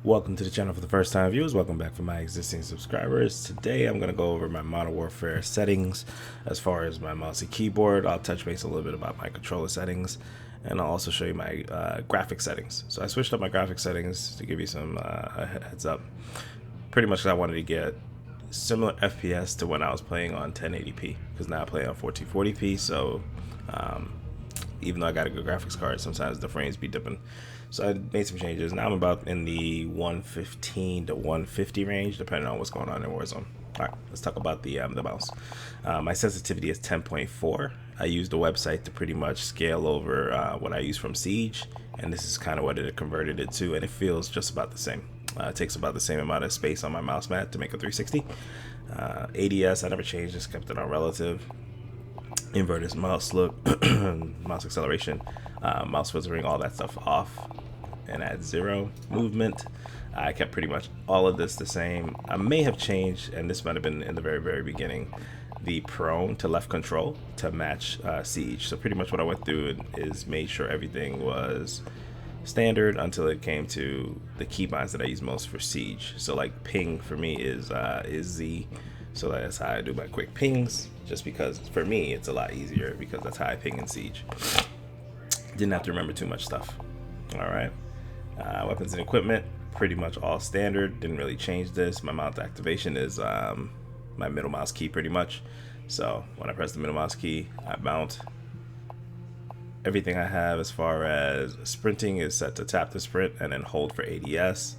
Welcome to the channel for the first time viewers. Welcome back for my existing subscribers. Today I'm going to go over my Modern Warfare settings as far as my mouse and keyboard. I'll touch base a little bit about my controller settings, and I'll also show you my graphic settings. So I switched up my graphic settings to give you some heads up. Pretty much I wanted to get similar FPS to when I was playing on 1080p, because now I play on 1440p. So even though I got a good graphics card, sometimes the frames be dipping. So I made some changes. Now I'm about in the 115 to 150 range, depending on what's going on in Warzone. All right, let's talk about the mouse. My sensitivity is 10.4. I used the website to pretty much scale over what I use from Siege, and this is kind of what it converted it to, and it feels just about the same. It takes about the same amount of space on my mouse mat to make a 360. ADS, I never changed, just kept it on relative. Inverted mouse look, mouse acceleration, mouse filtering, all that stuff off, and at 0 movement. I kept pretty much all of this the same. I may have changed, and this might have been in the very beginning, the prone to left control to match Siege. So pretty much what I went through is made sure everything was standard until it came to the keybinds that I use most for Siege. So like ping for me is Z. So that's how I do my quick pings, just because for me it's a lot easier, because that's how I ping in Siege. Didn't have to remember too much stuff. All right, weapons and equipment, pretty much all standard. Didn't really change this. My mount activation is my middle mouse key pretty much. So when I press the middle mouse key, I mount. Everything I have as far as sprinting is set to tap to sprint and then hold for ADS.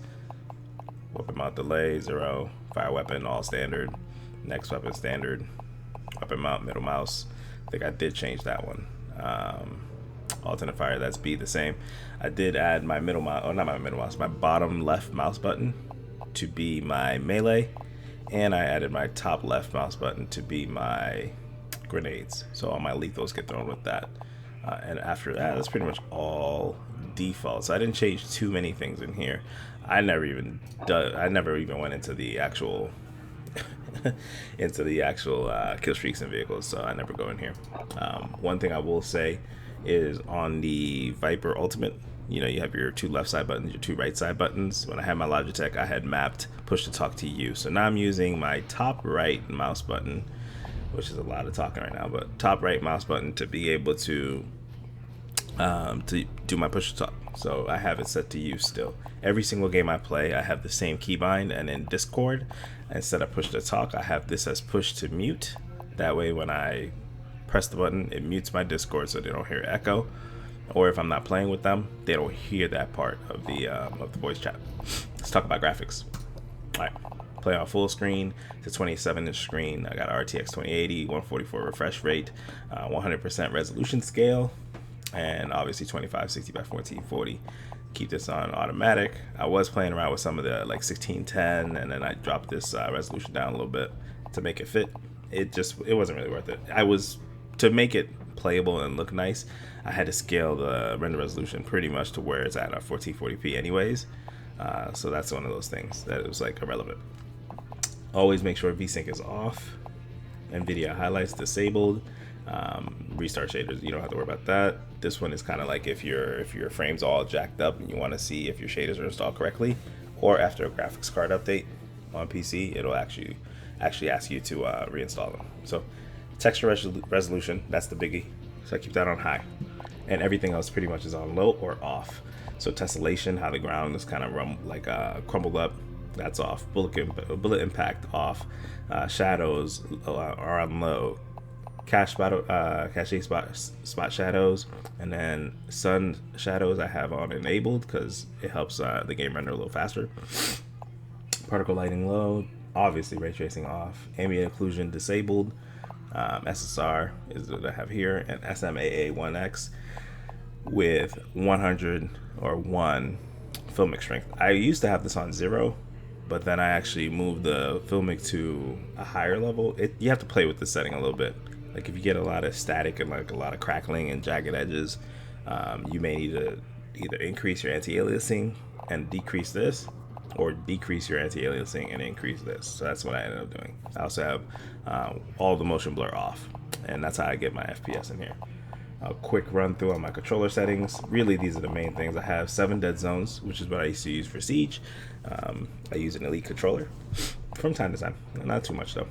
Weapon mount delay 0. Fire weapon all standard. Next weapon standard. Weapon mount middle mouse. I think I did change that one. Alternate fire, that's B, the same. I did add my middle mouse, or not my middle mouse, my bottom left mouse button to be my melee, and I added my top left mouse button to be my grenades. So all my lethals get thrown with that. And after that, that's pretty much all default. So I didn't change too many things in here. I never even went into the actual kill streaks and vehicles, so I never go in here. One thing I will say is on the Viper Ultimate, you know, you have your 2 left side buttons, your 2 right side buttons. When I had my Logitech, I had mapped push to talk to you. So now I'm using my top right mouse button, which is a lot of talking right now, but top right mouse button to be able to do my push to talk. So I have it set to use still. Every single game I play, I have the same keybind, and in Discord, instead of push to talk, I have this as push to mute. That way when I press the button, it mutes my Discord so they don't hear echo, or if I'm not playing with them, they don't hear that part of the voice chat. Let's talk about graphics. All right, play on full screen to 27-inch screen. I got RTX 2080, 144 refresh rate, 100% resolution scale, and obviously 2560 by 1440. Keep this on automatic. I was playing around with some of the like 1610, and then I dropped this resolution down a little bit to make it fit. It wasn't really worth it. To make it playable and look nice, I had to scale the render resolution pretty much to where it's at 1440p anyways. So that's one of those things that it was like irrelevant. Always make sure VSync is off, NVIDIA highlights disabled. Restart shaders, you don't have to worry about that. This one is kind of like if your frame's all jacked up and you want to see if your shaders are installed correctly, or after a graphics card update on PC, it'll actually ask you to reinstall them. So texture resolution, that's the biggie. So I keep that on high, and everything else pretty much is on low or off. So tessellation, how the ground is kind of crumbled up, that's off. Bullet impact off. Shadows are on low. Cache spot shadows, and then sun shadows I have on enabled because it helps the game render a little faster. Particle lighting low, obviously ray tracing off. Ambient occlusion disabled. SSR is what I have here, and SMAA1X with 100 or 1 filmic strength. I used to have this on 0, but then I actually moved the filmic to a higher level. You have to play with the setting a little bit. Like if you get a lot of static and like a lot of crackling and jagged edges, you may need to either increase your anti-aliasing and decrease this, or decrease your anti-aliasing and increase this. So that's what I ended up doing. I also have all the motion blur off, and that's how I get my FPS in here. A quick run through on my controller settings. Really, these are the main things. I have 7 dead zones, which is what I used to use for Siege. I use an Elite controller from time to time, not too much though.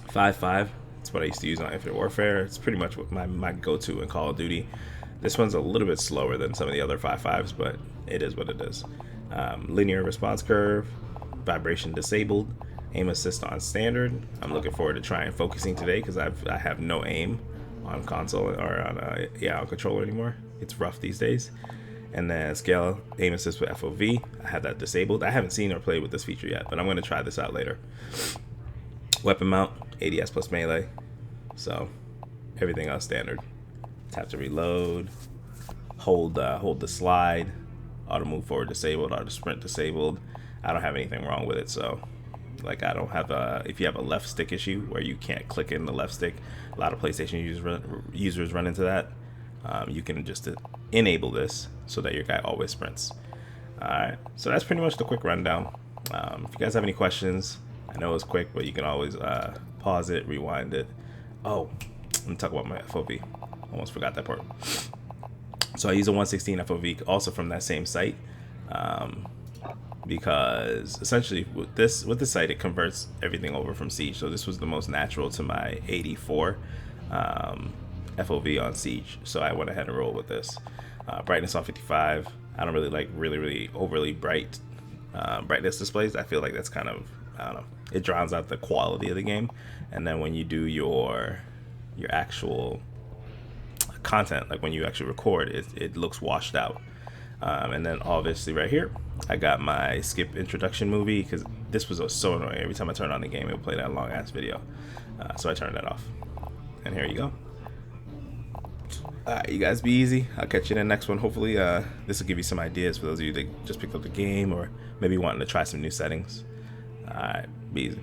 5.5, that's what I used to use on Infinite Warfare. It's pretty much what my go-to in Call of Duty. This one's a little bit slower than some of the other 5.5s, but it is what it is. Linear response curve, vibration disabled, aim assist on standard. I'm looking forward to trying focusing today because I have no aim on console or on controller anymore. It's rough these days. And then scale aim assist with FOV. I have that disabled. I haven't seen or played with this feature yet, but I'm going to try this out later. Weapon mount, ADS plus melee. So everything else standard. Tap to reload. Hold the slide. Auto move forward disabled. Auto sprint disabled. I don't have anything wrong with it, so like I don't have if you have a left stick issue where you can't click in the left stick, a lot of PlayStation users run into that. You can just enable this so that your guy always sprints. Alright, so that's pretty much the quick rundown. If you guys have any questions, I know it's quick, but you can always pause it, rewind it. Oh, let me talk about my FOV. Almost forgot that part. So I use a 116 FOV also from that same site. Because essentially with this site, it converts everything over from Siege. So this was the most natural to my 84 FOV on Siege. So I went ahead and rolled with this. Brightness on 55. I don't really like really overly bright brightness displays. I feel like that's kind of, I don't know, it drowns out the quality of the game. And then when you do your actual content, like when you actually record, it looks washed out. And then obviously right here, I got my skip introduction movie because this was so annoying. Every time I turned on the game, it would play that long ass video. So I turned that off. And here you go. Alright, you guys be easy. I'll catch you in the next one. Hopefully this will give you some ideas for those of you that just picked up the game or maybe wanting to try some new settings. Alright, be easy.